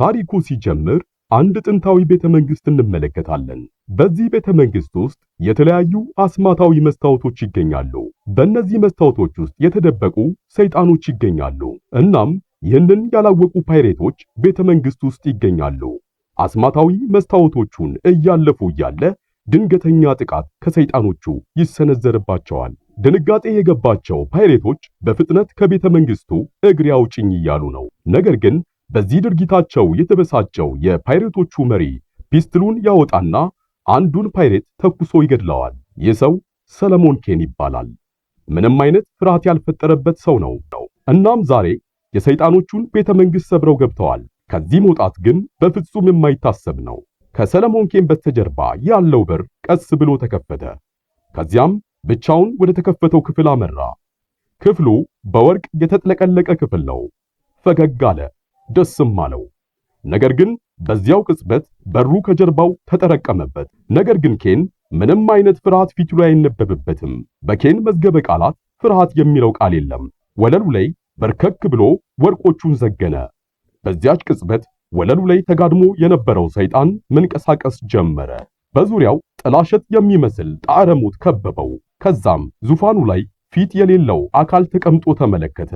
ታሪኩ ሲጀምር አንድ ጥንታዊ ቤተመንግስት እንመለከታለን። በዚህ ቤተመንግስት ውስጥ የተለያዩ አስማታዊ መስታወቶች ይገኛሉ። በእነዚህ መስታወቶች ውስጥ የተደበቁ ሰይጣኖች ይገኛሉ። እናም ይህንን ያላወቁ ፓይሬቶች ቤተመንግስት ውስጥ ይገኛሉ። አስማታዊ መስታወቶቹን እያለፉ እያለ ድንገተኛ ጥቃት ከሰይጣኖቹ ይሰነዘርባቸዋል። ድንጋጤ የገባቸው ፓይሬቶች በፍጥነት ከቤተመንግስቱ እግሬ አውጭኝ እያሉ ነው። ነገር ግን በዚህ ድርጊታቸው የተበሳጨው የፓይሬቶቹ መሪ ፒስትሉን ያወጣና አንዱን ፓይሬት ተኩሶ ይገድለዋል። ይህ ሰው ሰለሞን ኬን ይባላል። ምንም አይነት ፍርሃት ያልፈጠረበት ሰው ነው። እናም ዛሬ የሰይጣኖቹን ቤተመንግስት ሰብረው ገብተዋል። ከዚህ መውጣት ግን በፍጹም የማይታሰብ ነው። ከሰለሞን ኬን በስተጀርባ ያለው በር ቀስ ብሎ ተከፈተ። ከዚያም ብቻውን ወደ ተከፈተው ክፍል አመራ። ክፍሉ በወርቅ የተጥለቀለቀ ክፍል ነው። ፈገግ አለ፣ ደስም አለው። ነገር ግን በዚያው ቅጽበት በሩ ከጀርባው ተጠረቀመበት። ነገር ግን ኬን ምንም አይነት ፍርሃት ፊቱ ላይ አይነበብበትም። በኬን መዝገበ ቃላት ፍርሃት የሚለው ቃል የለም። ወለሉ ላይ በርከክ ብሎ ወርቆቹን ዘገነ። በዚያች ቅጽበት ወለሉ ላይ ተጋድሞ የነበረው ሰይጣን መንቀሳቀስ ጀመረ። በዙሪያው ጥላሸት የሚመስል ጣዕረ ሞት ከበበው። ከዛም ዙፋኑ ላይ ፊት የሌለው አካል ተቀምጦ ተመለከተ።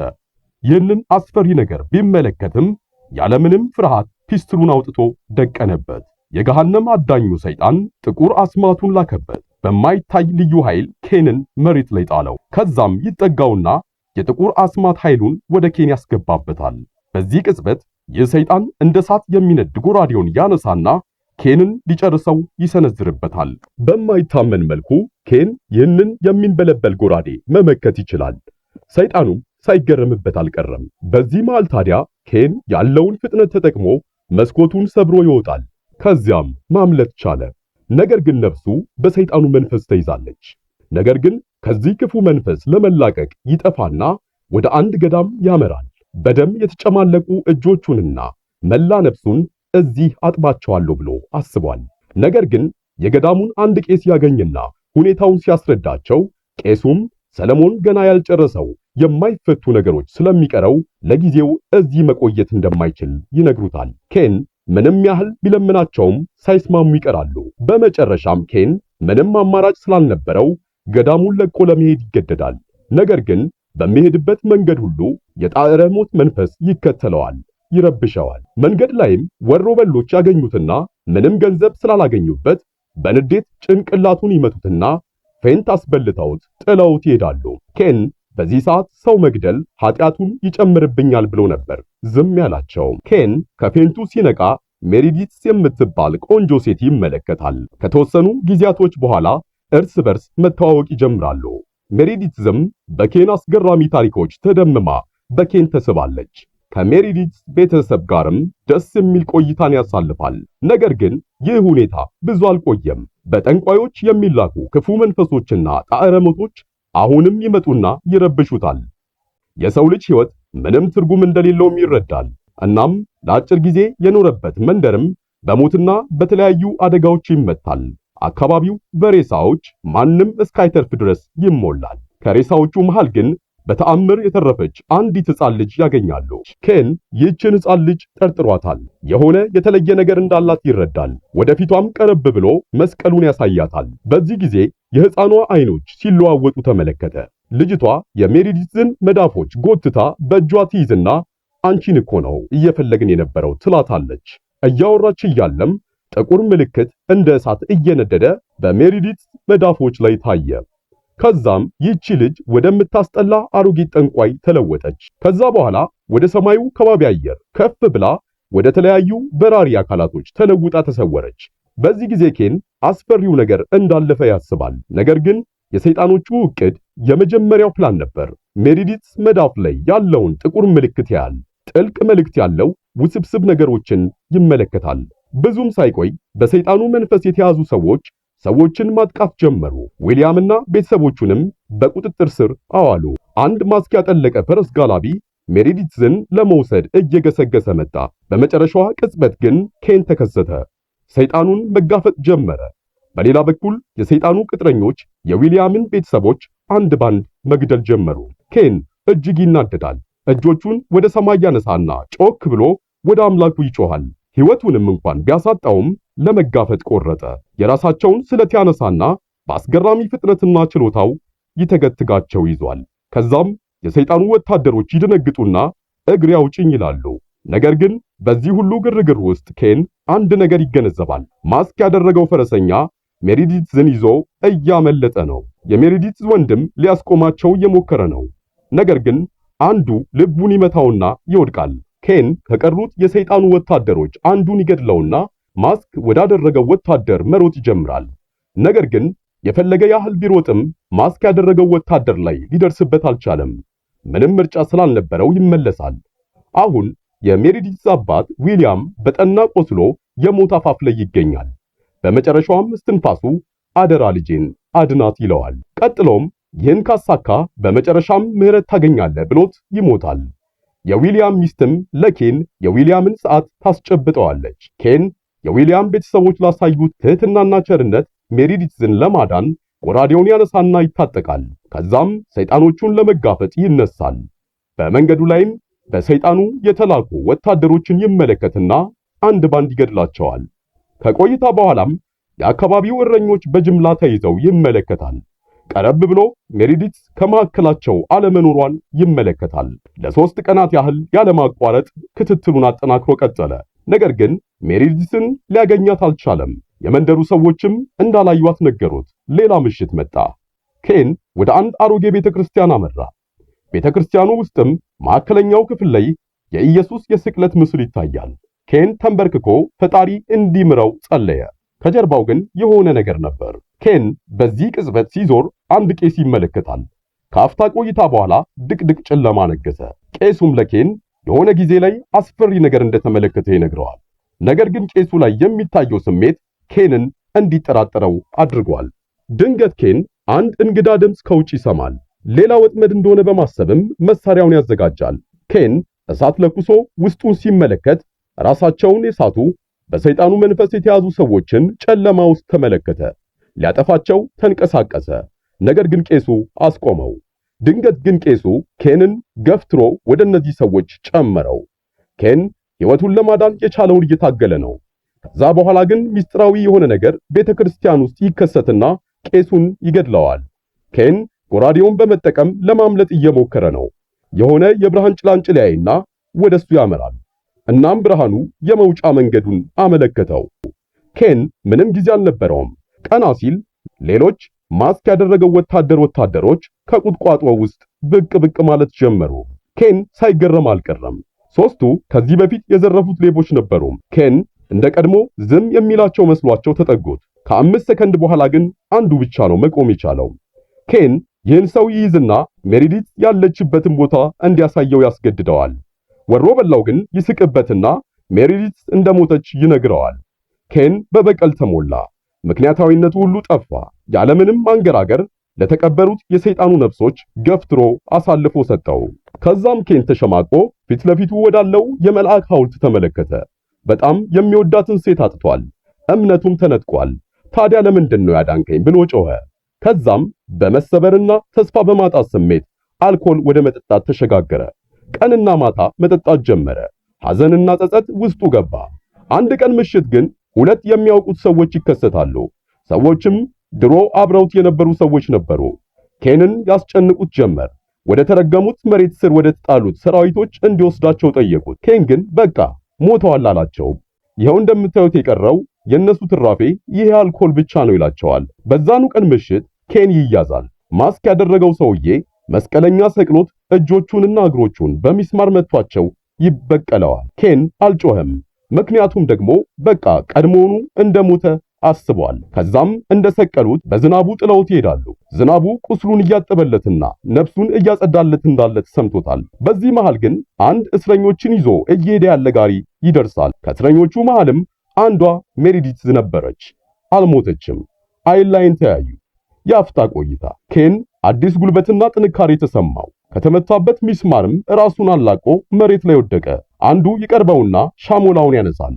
ይህንን አስፈሪ ነገር ቢመለከትም ያለምንም ፍርሃት ፒስትሉን አውጥቶ ደቀነበት። የገሃነም አዳኙ ሰይጣን ጥቁር አስማቱን ላከበት። በማይታይ ልዩ ኃይል ኬንን መሬት ላይ ጣለው። ከዛም ይጠጋውና የጥቁር አስማት ኃይሉን ወደ ኬን ያስገባበታል። በዚህ ቅጽበት ይህ ሰይጣን እንደ እሳት የሚነድ ጎራዴውን ያነሳና ኬንን ሊጨርሰው ይሰነዝርበታል። በማይታመን መልኩ ኬን ይህንን የሚንበለበል ጎራዴ መመከት ይችላል። ሰይጣኑም ሳይገረምበት አልቀረም። በዚህ መሃል ታዲያ ኬን ያለውን ፍጥነት ተጠቅሞ መስኮቱን ሰብሮ ይወጣል። ከዚያም ማምለጥ ቻለ። ነገር ግን ነፍሱ በሰይጣኑ መንፈስ ተይዛለች። ነገር ግን ከዚህ ክፉ መንፈስ ለመላቀቅ ይጠፋና ወደ አንድ ገዳም ያመራል። በደም የተጨማለቁ እጆቹንና መላ ነፍሱን እዚህ አጥባቸዋለሁ ብሎ አስቧል። ነገር ግን የገዳሙን አንድ ቄስ ያገኝና ሁኔታውን ሲያስረዳቸው ቄሱም ሰለሞን ገና ያልጨረሰው የማይፈቱ ነገሮች ስለሚቀረው ለጊዜው እዚህ መቆየት እንደማይችል ይነግሩታል። ኬን ምንም ያህል ቢለምናቸውም ሳይስማሙ ይቀራሉ። በመጨረሻም ኬን ምንም አማራጭ ስላልነበረው ገዳሙን ለቆ ለመሄድ ይገደዳል። ነገር ግን በሚሄድበት መንገድ ሁሉ የጣዕረ ሞት መንፈስ ይከተለዋል፣ ይረብሸዋል። መንገድ ላይም ወሮ በሎች ያገኙትና ምንም ገንዘብ ስላላገኙበት በንዴት ጭንቅላቱን ይመቱትና ፌንት አስበልተውት ጥለውት ይሄዳሉ። ኬን በዚህ ሰዓት ሰው መግደል ኃጢአቱን ይጨምርብኛል ብሎ ነበር ዝም ያላቸው። ኬን ከፌንቱ ሲነቃ ሜሪዲትስ የምትባል ቆንጆ ሴት ይመለከታል። ከተወሰኑ ጊዜያቶች በኋላ እርስ በርስ መተዋወቅ ይጀምራሉ። ሜሪዲትስም በኬን አስገራሚ ታሪኮች ተደምማ በኬን ተስባለች። ከሜሪዲትስ ቤተሰብ ጋርም ደስ የሚል ቆይታን ያሳልፋል። ነገር ግን ይህ ሁኔታ ብዙ አልቆየም። በጠንቋዮች የሚላኩ ክፉ መንፈሶችና ጣዕረ ሞቶች አሁንም ይመጡና ይረብሹታል። የሰው ልጅ ሕይወት ምንም ትርጉም እንደሌለውም ይረዳል። እናም ለአጭር ጊዜ የኖረበት መንደርም በሞትና በተለያዩ አደጋዎች ይመታል። አካባቢው በሬሳዎች ማንም እስካይተርፍ ድረስ ይሞላል። ከሬሳዎቹ መሃል ግን በተአምር የተረፈች አንዲት ሕፃን ልጅ ያገኛሉ። ኬን ይህችን ሕፃን ልጅ ጠርጥሯታል። የሆነ የተለየ ነገር እንዳላት ይረዳል። ወደፊቷም ቀረብ ብሎ መስቀሉን ያሳያታል። በዚህ ጊዜ የሕፃኗ አይኖች ሲለዋወጡ ተመለከተ። ልጅቷ የሜሪዲትስን መዳፎች ጎትታ በእጇ ትይዝና አንቺን እኮ ነው እየፈለግን የነበረው ትላታለች። እያወራች እያለም ጥቁር ምልክት እንደ እሳት እየነደደ በሜሪዲትስ መዳፎች ላይ ታየ። ከዛም ይህቺ ልጅ ወደምታስጠላ አሮጊት ጠንቋይ ተለወጠች። ከዛ በኋላ ወደ ሰማዩ ከባቢ አየር ከፍ ብላ ወደ ተለያዩ በራሪ አካላቶች ተለውጣ ተሰወረች። በዚህ ጊዜ ኬን አስፈሪው ነገር እንዳለፈ ያስባል። ነገር ግን የሰይጣኖቹ ዕቅድ የመጀመሪያው ፕላን ነበር። ሜሪዲትስ መዳፍ ላይ ያለውን ጥቁር ምልክት ያያል። ጥልቅ መልእክት ያለው ውስብስብ ነገሮችን ይመለከታል። ብዙም ሳይቆይ በሰይጣኑ መንፈስ የተያዙ ሰዎችን ማጥቃት ጀመሩ። ዊሊያምና ቤተሰቦቹንም በቁጥጥር ስር አዋሉ። አንድ ማስክ ያጠለቀ ፈረስ ጋላቢ ሜሪዲትስን ለመውሰድ እየገሰገሰ መጣ። በመጨረሻዋ ቅጽበት ግን ኬን ተከሰተ። ሰይጣኑን መጋፈጥ ጀመረ። በሌላ በኩል የሰይጣኑ ቅጥረኞች የዊሊያምን ቤተሰቦች አንድ ባንድ መግደል ጀመሩ። ኬን እጅግ ይናደዳል። እጆቹን ወደ ሰማይ ያነሳና ጮክ ብሎ ወደ አምላኩ ይጮሃል። ሕይወቱንም እንኳን ቢያሳጣውም ለመጋፈጥ ቆረጠ። የራሳቸውን ስለት ያነሳና በአስገራሚ ፍጥነትና ችሎታው ይተገትጋቸው ይዟል። ከዛም የሰይጣኑ ወታደሮች ይደነግጡና እግሬ አውጭኝ ይላሉ። ነገር ግን በዚህ ሁሉ ግርግር ውስጥ ኬን አንድ ነገር ይገነዘባል። ማስክ ያደረገው ፈረሰኛ ሜሪዲትዝን ይዞ እያመለጠ ነው። የሜሪዲትዝ ወንድም ሊያስቆማቸው እየሞከረ ነው። ነገር ግን አንዱ ልቡን ይመታውና ይወድቃል። ኬን ከቀሩት የሰይጣኑ ወታደሮች አንዱን ይገድለውና ማስክ ወዳደረገው ወታደር መሮጥ ይጀምራል። ነገር ግን የፈለገ ያህል ቢሮጥም ማስክ ያደረገው ወታደር ላይ ሊደርስበት አልቻለም። ምንም ምርጫ ስላልነበረው ይመለሳል። አሁን የሜሪዲትዝ አባት ዊሊያም በጠና ቆስሎ የሞት አፋፍ ላይ ይገኛል። በመጨረሻውም እስትንፋሱ አደራ ልጄን አድናት ይለዋል። ቀጥሎም ይህን ካሳካ በመጨረሻም ምህረት ታገኛለህ ብሎት ይሞታል። የዊሊያም ሚስትም ለኬን የዊሊያምን ሰዓት ታስጨብጠዋለች። ኬን የዊሊያም ቤተሰቦች ላሳዩት ትህትናና ቸርነት ሜሪዲትዝን ለማዳን ጎራዴውን ያነሳና ይታጠቃል። ከዛም ሰይጣኖቹን ለመጋፈጥ ይነሳል። በመንገዱ ላይም በሰይጣኑ የተላኩ ወታደሮችን ይመለከትና አንድ ባንድ ይገድላቸዋል። ከቆይታ በኋላም የአካባቢው እረኞች በጅምላ ተይዘው ይመለከታል። ቀረብ ብሎ ሜሪዲትዝ ከመካከላቸው አለመኖሯን ይመለከታል። ለ3 ቀናት ያህል ያለማቋረጥ ክትትሉን አጠናክሮ ቀጠለ። ነገር ግን ሜሪዲትዝን ሊያገኛት አልቻለም። የመንደሩ ሰዎችም እንዳላዩት ነገሩት። ሌላ ምሽት መጣ። ኬን ወደ አንድ አሮጌ ቤተክርስቲያን አመራ። ቤተክርስቲያኑ ውስጥም ማዕከለኛው ክፍል ላይ የኢየሱስ የስቅለት ምስል ይታያል። ኬን ተንበርክኮ ፈጣሪ እንዲምረው ጸለየ። ከጀርባው ግን የሆነ ነገር ነበር። ኬን በዚህ ቅጽበት ሲዞር አንድ ቄስ ይመለከታል። ከአፍታ ቆይታ በኋላ ድቅድቅ ጨለማ ነገሰ። ቄሱም ለኬን የሆነ ጊዜ ላይ አስፈሪ ነገር እንደተመለከተ ይነግረዋል። ነገር ግን ቄሱ ላይ የሚታየው ስሜት ኬንን እንዲጠራጠረው አድርጓል። ድንገት ኬን አንድ እንግዳ ድምፅ ከውጭ ይሰማል። ሌላ ወጥመድ እንደሆነ በማሰብም መሳሪያውን ያዘጋጃል። ኬን እሳት ለኩሶ ውስጡን ሲመለከት ራሳቸውን የሳቱ በሰይጣኑ መንፈስ የተያዙ ሰዎችን ጨለማ ውስጥ ተመለከተ። ሊያጠፋቸው ተንቀሳቀሰ። ነገር ግን ቄሱ አስቆመው። ድንገት ግን ቄሱ ኬንን ገፍትሮ ወደ እነዚህ ሰዎች ጨመረው። ኬን ሕይወቱን ለማዳን የቻለውን እየታገለ ነው። ከዛ በኋላ ግን ሚስጥራዊ የሆነ ነገር ቤተክርስቲያን ውስጥ ይከሰትና ቄሱን ይገድለዋል። ኬን ጎራዴውን በመጠቀም ለማምለጥ እየሞከረ ነው። የሆነ የብርሃን ጭላንጭል ያይና ወደሱ ያመራል። እናም ብርሃኑ የመውጫ መንገዱን አመለከተው። ኬን ምንም ጊዜ አልነበረውም። ቀና ሲል ሌሎች ማስክ ያደረገው ወታደሮች ከቁጥቋጦ ውስጥ ብቅ ማለት ጀመሩ። ኬን ሳይገረም አልቀረም። 3ቱ ከዚህ በፊት የዘረፉት ሌቦች ነበሩ። ኬን እንደ ቀድሞ ዝም የሚላቸው መስሏቸው ተጠጉት። ከ5 ሰከንድ በኋላ ግን አንዱ ብቻ ነው መቆም የቻለው። ኬን ይህን ሰው ይይዝና ሜሪዲትዝ ያለችበትን ቦታ እንዲያሳየው ያስገድደዋል። ወሮ በላው ግን ይስቅበትና ሜሪዲትዝ እንደሞተች ይነግረዋል። ኬን በበቀል ተሞላ። ምክንያታዊነቱ ሁሉ ጠፋ። ያለምንም ማንገራገር ለተቀበሩት የሰይጣኑ ነፍሶች ገፍትሮ አሳልፎ ሰጠው። ከዛም ኬን ተሸማቆ ፊት ለፊቱ ወዳለው የመልአክ ሐውልት ተመለከተ። በጣም የሚወዳትን ሴት አጥቷል። እምነቱም ተነጥቋል። ታዲያ ለምንድን ነው ያዳንከኝ ብሎ ጮኸ። ከዛም በመሰበርና ተስፋ በማጣት ስሜት አልኮል ወደ መጠጣት ተሸጋገረ። ቀንና ማታ መጠጣት ጀመረ። ሐዘንና ጸጸት ውስጡ ገባ። አንድ ቀን ምሽት ግን 2 የሚያውቁት ሰዎች ይከሰታሉ። ሰዎችም ድሮ አብረውት የነበሩ ሰዎች ነበሩ። ኬንን ያስጨንቁት ጀመር። ወደ ተረገሙት መሬት ስር ወደ ተጣሉት ሰራዊቶች እንዲወስዳቸው ጠየቁት። ኬን ግን በቃ ሞተዋል አላቸው። ይኸው እንደምታዩት የቀረው የነሱ ትራፌ ይሄ አልኮል ብቻ ነው ይላቸዋል። በዛኑ ቀን ምሽት ኬን ይያዛል። ማስክ ያደረገው ሰውዬ መስቀለኛ ሰቅሎት እጆቹንና እግሮቹን በሚስማር መቷቸው ይበቀለዋል። ኬን አልጮኸም። ምክንያቱም ደግሞ በቃ ቀድሞውኑ እንደሞተ አስቧል። ከዛም እንደሰቀሉት በዝናቡ ጥለውት ይሄዳሉ። ዝናቡ ቁስሉን እያጠበለትና ነፍሱን እያጸዳለት እንዳለ ተሰምቶታል። በዚህ መሃል ግን አንድ እስረኞችን ይዞ እየሄደ ያለ ጋሪ ይደርሳል። ከእስረኞቹ መሃልም አንዷ ሜሪዲትዝ ነበረች። አልሞተችም። አይን ላይን ተያዩ። የአፍታ ቆይታ። ኬን አዲስ ጉልበትና ጥንካሬ ተሰማው። ከተመታበት ሚስማርም ራሱን አላቆ መሬት ላይ ወደቀ። አንዱ ይቀርበውና ሻሞላውን ያነሳል።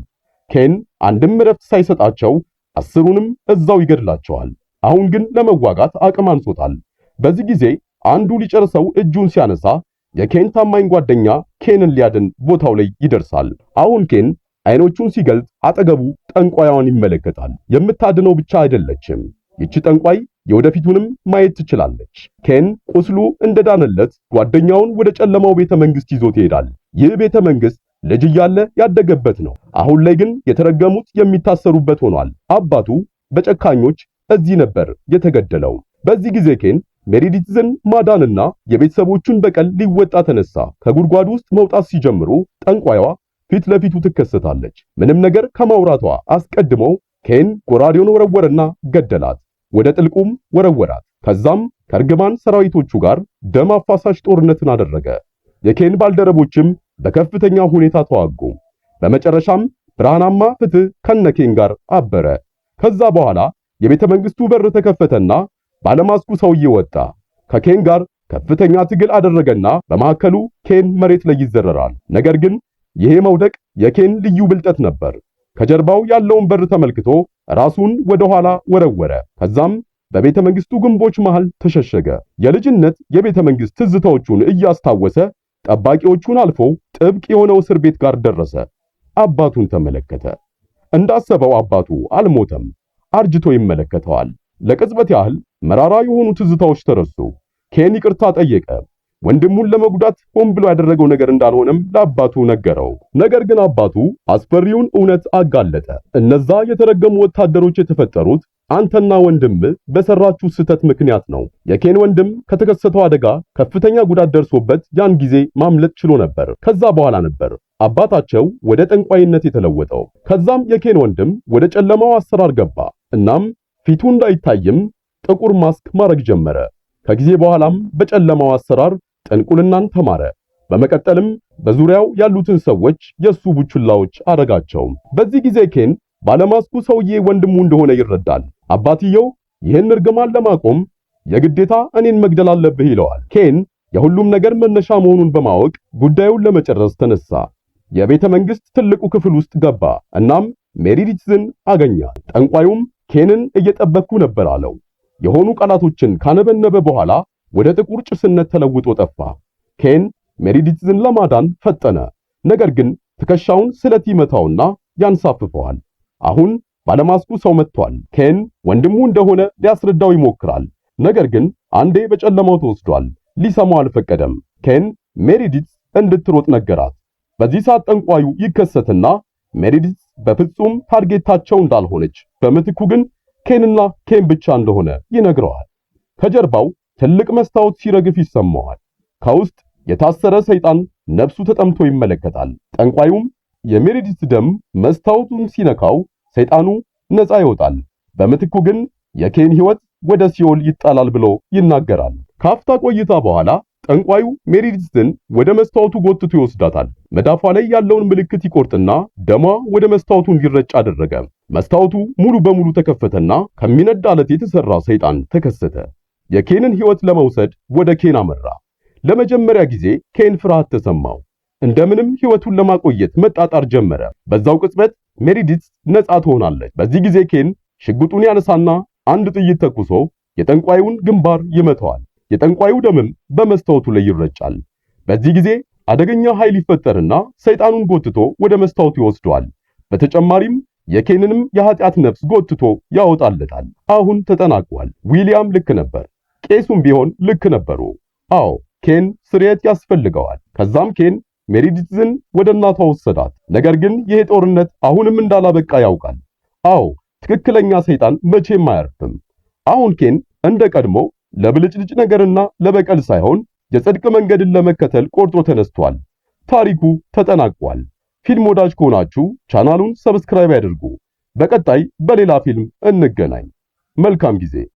ኬን አንድም ረፍት ሳይሰጣቸው 10ሩንም እዛው ይገድላቸዋል። አሁን ግን ለመዋጋት አቅም አንሶታል። በዚህ ጊዜ አንዱ ሊጨርሰው እጁን ሲያነሳ የኬን ታማኝ ጓደኛ ኬንን ሊያድን ቦታው ላይ ይደርሳል። አሁን ኬን አይኖቹን ሲገልጥ አጠገቡ ጠንቋያዋን ይመለከታል። የምታድነው ብቻ አይደለችም፣ ይቺ ጠንቋይ የወደፊቱንም ማየት ትችላለች። ኬን ቁስሉ እንደዳነለት ጓደኛውን ወደ ጨለማው ቤተ መንግስት ይዞት ይሄዳል። ይህ ቤተ መንግስት ልጅ እያለ ያደገበት ነው። አሁን ላይ ግን የተረገሙት የሚታሰሩበት ሆኗል። አባቱ በጨካኞች እዚህ ነበር የተገደለው። በዚህ ጊዜ ኬን ሜሪዲትዝን ማዳንና የቤተሰቦቹን በቀል ሊወጣ ተነሳ። ከጉድጓድ ውስጥ መውጣት ሲጀምሩ ጠንቋይዋ ፊት ለፊቱ ትከሰታለች። ምንም ነገር ከማውራቷ አስቀድሞ ኬን ጎራዴውን ወረወረና ገደላት። ወደ ጥልቁም ወረወራት። ከዛም ከእርግማን ሰራዊቶቹ ጋር ደም አፋሳሽ ጦርነትን አደረገ። የኬን ባልደረቦችም በከፍተኛ ሁኔታ ተዋጉ። በመጨረሻም ብርሃናማ ፍትህ ከነኬን ጋር አበረ። ከዛ በኋላ የቤተ መንግስቱ በር ተከፈተና ባለማስኩ ሰውዬ ወጣ። ከኬን ጋር ከፍተኛ ትግል አደረገና በመካከሉ ኬን መሬት ላይ ይዘረራል። ነገር ግን ይሄ መውደቅ የኬን ልዩ ብልጠት ነበር። ከጀርባው ያለውን በር ተመልክቶ ራሱን ወደ ኋላ ወረወረ። ከዛም በቤተ መንግስቱ ግንቦች መሃል ተሸሸገ። የልጅነት የቤተ መንግስት ትዝታዎቹን እያስታወሰ ጠባቂዎቹን አልፎ ጥብቅ የሆነው እስር ቤት ጋር ደረሰ። አባቱን ተመለከተ። እንዳሰበው አባቱ አልሞተም፣ አርጅቶ ይመለከተዋል። ለቅጽበት ያህል መራራ የሆኑ ትዝታዎች ተረሱ። ኬን ይቅርታ ጠየቀ። ወንድሙን ለመጉዳት ሆን ብሎ ያደረገው ነገር እንዳልሆነም ለአባቱ ነገረው። ነገር ግን አባቱ አስፈሪውን እውነት አጋለጠ። እነዛ የተረገሙ ወታደሮች የተፈጠሩት አንተና ወንድም በሰራችሁ ስህተት ምክንያት ነው። የኬን ወንድም ከተከሰተው አደጋ ከፍተኛ ጉዳት ደርሶበት ያን ጊዜ ማምለጥ ችሎ ነበር። ከዛ በኋላ ነበር አባታቸው ወደ ጠንቋይነት የተለወጠው። ከዛም የኬን ወንድም ወደ ጨለማው አሰራር ገባ። እናም ፊቱ እንዳይታይም ጥቁር ማስክ ማድረግ ጀመረ። ከጊዜ በኋላም በጨለማው አሰራር ጥንቁልናን ተማረ። በመቀጠልም በዙሪያው ያሉትን ሰዎች የሱ ቡችላዎች አረጋቸው። በዚህ ጊዜ ኬን ባለማስኩ ሰውዬ ወንድሙ እንደሆነ ይረዳል። አባትየው ይህን እርግማን ለማቆም የግዴታ እኔን መግደል አለብህ ይለዋል። ኬን የሁሉም ነገር መነሻ መሆኑን በማወቅ ጉዳዩን ለመጨረስ ተነሳ። የቤተ መንግስት ትልቁ ክፍል ውስጥ ገባ። እናም ሜሪዲትዝን አገኛት። ጠንቋዩም ኬንን እየጠበቅኩ ነበር አለው። የሆኑ ቃላቶችን ካነበነበ በኋላ ወደ ጥቁር ጭስነት ተለውጦ ጠፋ። ኬን ሜሪዲትዝን ለማዳን ፈጠነ። ነገር ግን ትከሻውን ስለት ይመታውና ያንሳፍፈዋል። አሁን ባለማስኩ ሰው መጥቷል። ኬን ወንድሙ እንደሆነ ሊያስረዳው ይሞክራል። ነገር ግን አንዴ በጨለማው ተወስዷል። ሊሰማው አልፈቀደም። ኬን ሜሪዲትዝ እንድትሮጥ ነገራት። በዚህ ሰዓት ጠንቋዩ ይከሰትና ሜሪዲትዝ በፍጹም ታርጌታቸው እንዳልሆነች፣ በምትኩ ግን ኬንና ኬን ብቻ እንደሆነ ይነግረዋል። ከጀርባው ትልቅ መስታወት ሲረግፍ ይሰማዋል። ከውስጥ የታሰረ ሰይጣን ነፍሱ ተጠምቶ ይመለከታል። ጠንቋዩም የሜሪዲትዝ ደም መስታወቱን ሲነካው ሰይጣኑ ነፃ ይወጣል። በምትኩ ግን የኬን ሕይወት ወደ ሲኦል ይጣላል ብሎ ይናገራል። ካፍታ ቆይታ በኋላ ጠንቋዩ ሜሪዲትዝን ወደ መስታወቱ ጎትቶ ይወስዳታል። መዳፏ ላይ ያለውን ምልክት ይቆርጥና ደሟ ወደ መስታወቱ እንዲረጭ አደረገ። መስታወቱ ሙሉ በሙሉ ተከፈተና ከሚነድ አለት የተሰራ ሰይጣን ተከሰተ። የኬንን ሕይወት ለመውሰድ ወደ ኬን አመራ። ለመጀመሪያ ጊዜ ኬን ፍርሃት ተሰማው። እንደምንም ሕይወቱን ለማቆየት መጣጣር ጀመረ። በዛው ቅጽበት ሜሪዲትዝ ነፃ ትሆናለች። በዚህ ጊዜ ኬን ሽጉጡን ያነሳና አንድ ጥይት ተኩሶ የጠንቋዩን ግንባር ይመታዋል። የጠንቋዩ ደምም በመስታወቱ ላይ ይረጫል። በዚህ ጊዜ አደገኛ ኃይል ይፈጠርና ሰይጣኑን ጎትቶ ወደ መስታወቱ ይወስደዋል። በተጨማሪም የኬንንም የኃጢአት ነፍስ ጎትቶ ያወጣለታል። አሁን ተጠናቋል። ዊሊያም ልክ ነበር፣ ቄሱም ቢሆን ልክ ነበሩ። አዎ ኬን ስርየት ያስፈልገዋል። ከዛም ኬን ሜሪዲትዝን ወደ እናቷ ወሰዳት። ነገር ግን ይሄ ጦርነት አሁንም እንዳላበቃ ያውቃል። አዎ ትክክለኛ ሰይጣን መቼም አያርፍም። አሁን ኬን እንደ ቀድሞ ለብልጭልጭ ነገርና ለበቀል ሳይሆን የጽድቅ መንገድን ለመከተል ቆርጦ ተነስቷል። ታሪኩ ተጠናቋል። ፊልም ወዳጅ ከሆናችሁ ቻናሉን ሰብስክራይብ ያድርጉ። በቀጣይ በሌላ ፊልም እንገናኝ። መልካም ጊዜ